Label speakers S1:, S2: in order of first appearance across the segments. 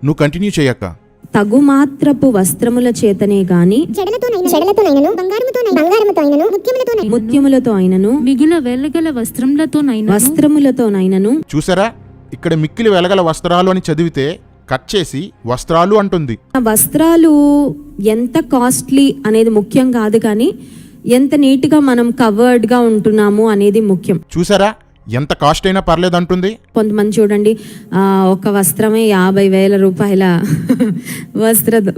S1: నువ్వు కంటిన్యూ చేయక్క.
S2: తగుమాత్రపు వస్త్రముల చేతనే గాని ముత్యములతో అయినను
S3: మిగుల వెలగల
S2: వస్త్రములతోనైనను.
S1: చూసారా, ఇక్కడ మిక్కిలి వెలగల వస్త్రాలు అని చదివితే కట్ చేసి వస్త్రాలు అంటుంది.
S2: వస్త్రాలు ఎంత కాస్ట్లీ అనేది ముఖ్యం కాదు, కానీ ఎంత నీట్గా మనం కవర్డ్గా ఉంటున్నాము అనేది ముఖ్యం.
S1: చూసారా, ఎంత కాస్ట్ అయినా పర్లేదు అంటుంది.
S2: కొంతమంది చూడండి, ఒక వస్త్రమే 50,000 రూపాయల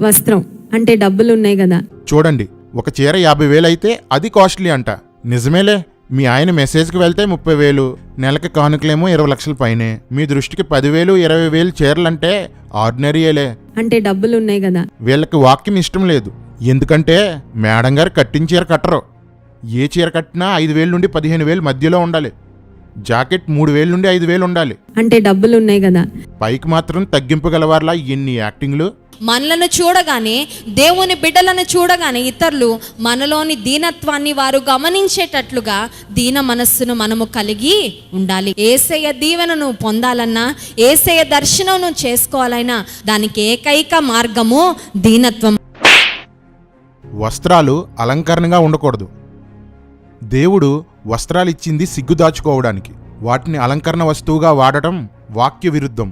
S2: వస్త్రం అంటే డబ్బులు ఉన్నాయి కదా.
S1: చూడండి, ఒక చీర 50,000 అయితే అది కాస్ట్లీ అంట. నిజమేలే, మీ ఆయన మెసేజ్కి వెళ్తే 30,000, నెలకి కానుకలేమో 20 లక్షల పైనే. మీ దృష్టికి 10,000, 20,000 చీరలంటే ఆర్డినరీయేలే
S2: అంటే డబ్బులు ఉన్నాయి కదా.
S1: వీళ్ళకి వాక్యం ఇష్టం లేదు, ఎందుకంటే మేడం గారు కట్టిన చీర కట్టరు. ఏ చీర కట్టినా 5,000 నుండి 15,000 మధ్యలో ఉండాలి. జాకెట్ 3,000 నుండి 5,000 ఉండాలి.
S2: అంటే డబ్బులు ఉన్నాయి కదా.
S1: పైకి మాత్రం తగ్గింపు గలవార్లా ఎన్ని యాక్టింగ్లు.
S4: మనలను చూడగానే, దేవుని బిడ్డలను చూడగానే ఇతరులు మనలోని దీనత్వాన్ని వారు గమనించేటట్లుగా దీన మనస్సును మనము కలిగి ఉండాలి. యేసయ్య దీవెనను పొందాలన్నా, యేసయ్య దర్శనం చేసుకోవాలన్నా దానికి ఏకైక మార్గము దీనత్వం.
S1: వస్త్రాలు అలంకరణగా ఉండకూడదు. దేవుడు వస్త్రాలు ఇచ్చింది సిగ్గు దాచుకోవడానికి. వాటిని అలంకరణ వస్తువుగా వాడటం వాక్య విరుద్ధం.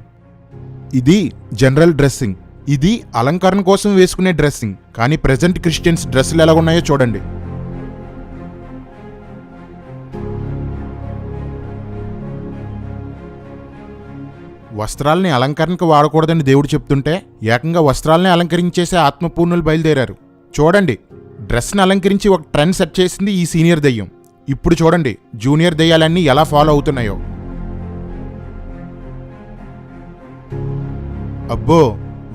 S1: ఇది జనరల్ డ్రెస్సింగ్, ఇది అలంకరణ కోసం వేసుకునే డ్రెస్సింగ్. కానీ ప్రెజెంట్ క్రిస్టియన్స్ డ్రెస్సులు ఎలా ఉన్నాయో చూడండి. వస్త్రాలని అలంకరణకు వాడకూడదని దేవుడు చెప్తుంటే ఏకంగా వస్త్రాలని అలంకరించేసే ఆత్మపూర్ణులు బయలుదేరారు. చూడండి, డ్రెస్ని అలంకరించి ఒక ట్రెండ్ సెట్ చేసింది ఈ సీనియర్ దెయ్యం. ఇప్పుడు చూడండి జూనియర్ దెయ్యాలన్నీ ఎలా ఫాలో అవుతున్నాయో. అబ్బో,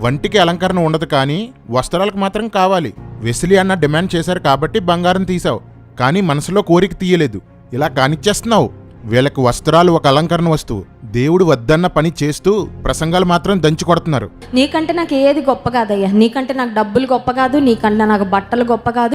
S1: వంటికి అలంకరణ ఉండదు కానీ వస్త్రాలకు మాత్రం కావాలి. వెసిలి అన్న డిమాండ్ చేశారు కాబట్టి బంగారం తీసావు, కానీ మనసులో కోరిక తీయలేదు. ఇలా కానిచ్చేస్తున్నావు. వీళ్ళకి వస్త్రాలు ఒక అలంకరణ వస్తువు. దేవుడు వద్దన్న పని చేస్తూ ప్రసంగాలు మాత్రం దంచి కొడుతున్నారు.
S2: నీకంటే నాకు ఏది గొప్ప కాదయ్యా, నీకంటే నాకు డబ్బులు గొప్ప కాదు, నీకంటే నాకు బట్టలు గొప్ప కాదు.